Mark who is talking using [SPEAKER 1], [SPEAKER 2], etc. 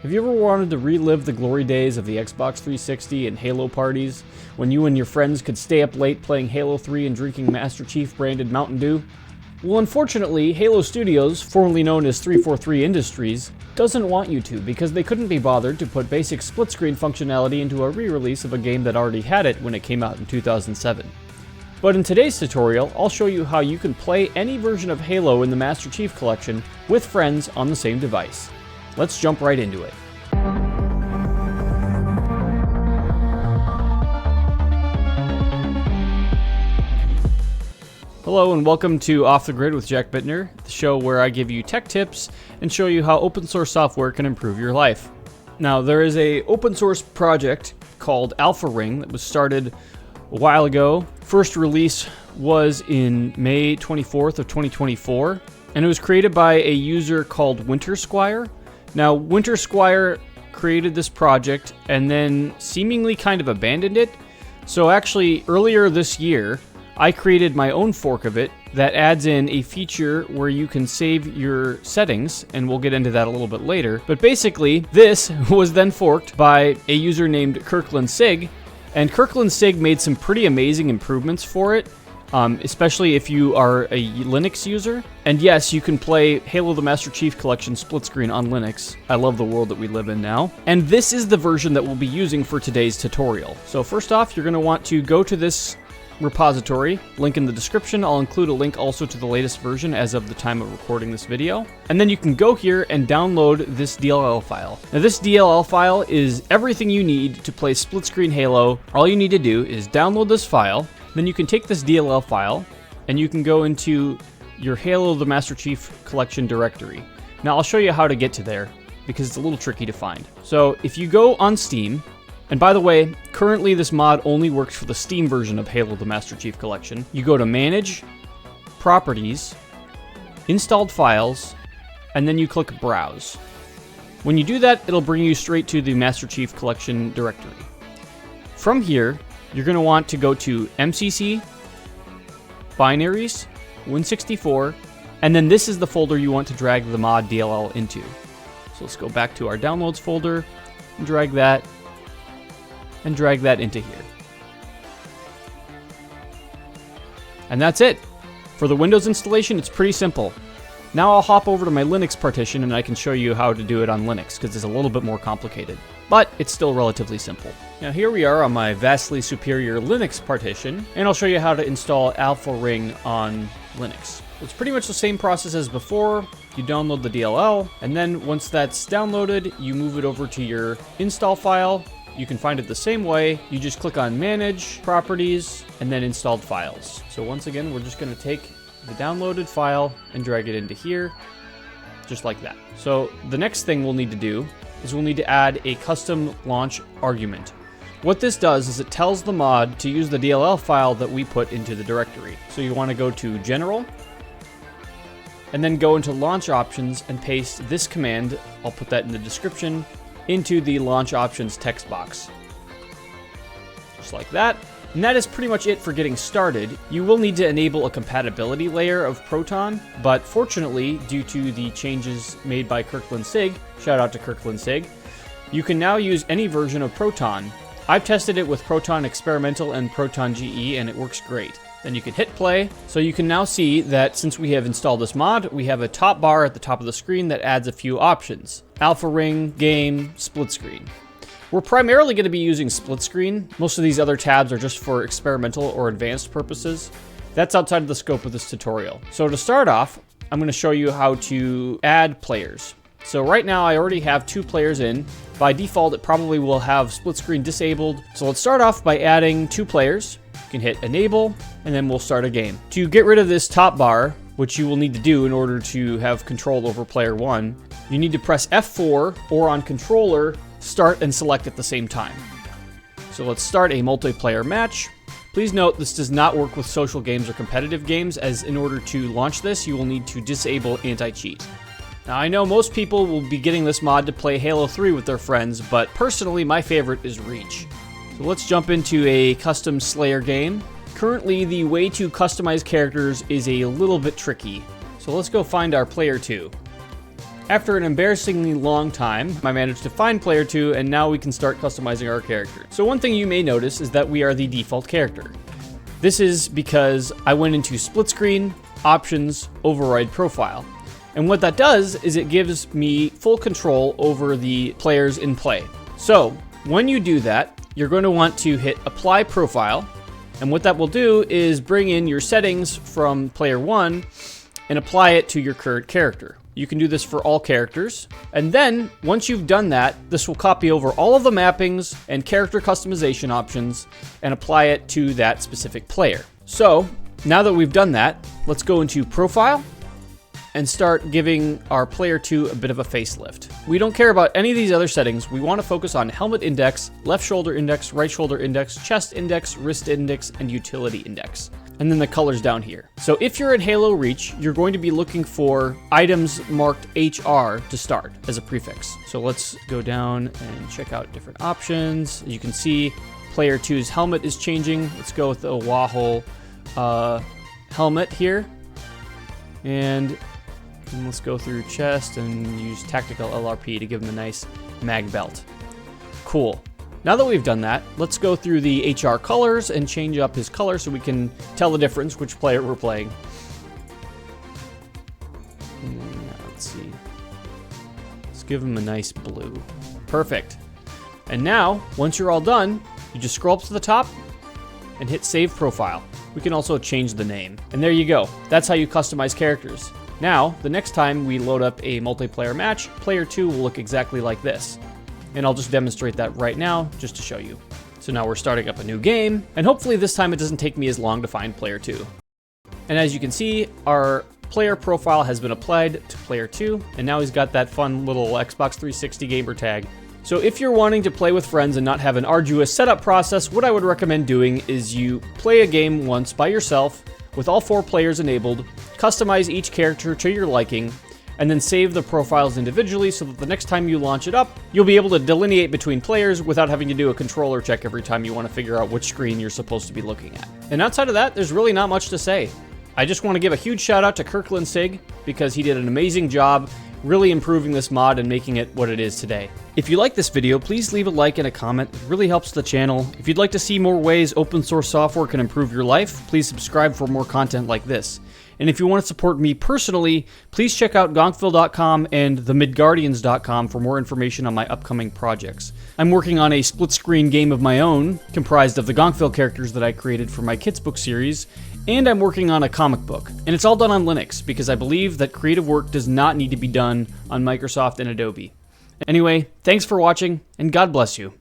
[SPEAKER 1] Have you ever wanted to relive the glory days of the Xbox 360 and Halo parties, when you and your friends could stay up late playing Halo 3 and drinking Master Chief branded Mountain Dew? Well, unfortunately, Halo Studios, formerly known as 343 Industries, doesn't want you to because they couldn't be bothered to put basic split-screen functionality into a re-release of a game that already had it when it came out in 2007. But in today's tutorial, I'll show you how you can play any version of Halo in the Master Chief Collection with friends on the same device. Let's jump right into it. Hello and welcome to Off the Grid with Jack Bittner, the show where I give you tech tips and show you how open source software can improve your life. Now, there is an open source project called AlphaRing that was started a while ago. First release was in May 24th of 2024, and it was created by a user called WinterSquire. Now, WinterSquire created this project and then seemingly kind of abandoned it. So actually, earlier this year, I created my own fork of it that adds in a feature where you can save your settings, and we'll get into that a little bit later. But basically, this was then forked by a user named Kirkland Sig, and Kirkland Sig made some pretty amazing improvements for it. Especially if you are a Linux user. And yes, you can play Halo the Master Chief Collection split screen on Linux. I love the world that we live in now. And this is the version that we'll be using for today's tutorial. So first off, you're going to want to go to this repository, link in the description. I'll include a link also to the latest version as of the time of recording this video. And then you can go here and download this DLL file. Now this DLL file is everything you need to play split screen Halo. All you need to do is download this file. Then you can take this DLL file and you can go into your Halo the Master Chief Collection directory. Now I'll show you how to get to there because it's a little tricky to find. So if you go on Steam, and by the way, currently this mod only works for the Steam version of Halo the Master Chief Collection. You go to Manage, Properties, Installed Files, and then you click Browse. When you do that, it'll bring you straight to the Master Chief Collection directory. From here, you're going to want to go to MCC, Binaries, Win64, and then this is the folder you want to drag the mod DLL into. So let's go back to our Downloads folder, and drag that into here. And that's it. For the Windows installation, it's pretty simple. Now I'll hop over to my Linux partition and I can show you how to do it on Linux, because it's a little bit more complicated. But it's still relatively simple. Now here we are on my vastly superior Linux partition, and I'll show you how to install AlphaRing on Linux. It's pretty much the same process as before. You download the DLL, and then once that's downloaded, you move it over to your install file. You can find it the same way. You just click on Manage, Properties, and then Installed Files. So once again, we're just going to take the downloaded file and drag it into here, just like that. So the next thing we'll need to do is we'll need to add a custom launch argument. What this does is it tells the mod to use the DLL file that we put into the directory. So you want to go to General, and then go into Launch Options and paste this command, I'll put that in the description, into the Launch Options text box. Just like that. And that is pretty much it for getting started. You will need to enable a compatibility layer of Proton, but fortunately, due to the changes made by Kirkland Sig, shout out to Kirkland Sig, you can now use any version of Proton. I've tested it with Proton Experimental and Proton GE, and it works great. Then you can hit play. So you can now see that since we have installed this mod, we have a top bar at the top of the screen that adds a few options. AlphaRing, Game, Split Screen. We're primarily going to be using split screen. Most of these other tabs are just for experimental or advanced purposes. That's outside of the scope of this tutorial. So to start off, I'm going to show you how to add players. So right now I already have 2 players in. By default, it probably will have split screen disabled. So let's start off by adding 2 players. You can hit enable, and then we'll start a game. To get rid of this top bar, which you will need to do in order to have control over player 1, you need to press F4 or on controller, start and select at the same time. So let's start a multiplayer match. Please note this does not work with social games or competitive games, as in order to launch this, you will need to disable anti-cheat. Now I know most people will be getting this mod to play Halo 3 with their friends, but personally my favorite is Reach. So let's jump into a custom Slayer game. Currently the way to customize characters is a little bit tricky. So let's go find our player 2. After an embarrassingly long time, I managed to find player 2, and now we can start customizing our character. So one thing you may notice is that we are the default character. This is because I went into Splitscreen, Options, Override Profile. And what that does is it gives me full control over the players in play. So when you do that, you're going to want to hit Apply Profile. And what that will do is bring in your settings from player 1 and apply it to your current character. You can do this for all characters. And then once you've done that, this will copy over all of the mappings and character customization options and apply it to that specific player. So now that we've done that, let's go into Profile and start giving our player 2 a bit of a facelift. We don't care about any of these other settings. We want to focus on helmet index, left shoulder index, right shoulder index, chest index, wrist index, and utility index. And then the colors down here. So if you're in Halo Reach, you're going to be looking for items marked HR to start as a prefix. So let's go down and check out different options. You can see player 2's helmet is changing. Let's go with the Waho helmet here. And let's go through chest and use tactical LRP to give him a nice mag belt. Cool. Now that we've done that, let's go through the HR colors and change up his color so we can tell the difference which player we're playing. Let's see. Let's give him a nice blue. Perfect. And now, once you're all done, you just scroll up to the top and hit Save Profile. We can also change the name. And there you go. That's how you customize characters. Now, the next time we load up a multiplayer match, player 2 will look exactly like this. And I'll just demonstrate that right now, just to show you. So now we're starting up a new game, and hopefully this time it doesn't take me as long to find player 2. And as you can see, our player profile has been applied to player 2, and now he's got that fun little Xbox 360 gamer tag. So if you're wanting to play with friends and not have an arduous setup process, what I would recommend doing is you play a game once by yourself, with all 4 players enabled, customize each character to your liking, and then save the profiles individually so that the next time you launch it up, you'll be able to delineate between players without having to do a controller check every time you want to figure out which screen you're supposed to be looking at. And outside of that, there's really not much to say. I just want to give a huge shout out to Kirkland Sig because he did an amazing job really improving this mod and making it what it is today. If you like this video, please leave a like and a comment. It really helps the channel. If you'd like to see more ways open source software can improve your life, please subscribe for more content like this. And if you want to support me personally, please check out gonkville.com and themidguardians.com for more information on my upcoming projects. I'm working on a split-screen game of my own, comprised of the Gonkville characters that I created for my kids' book series, and I'm working on a comic book. And it's all done on Linux, because I believe that creative work does not need to be done on Microsoft and Adobe. Anyway, thanks for watching, and God bless you.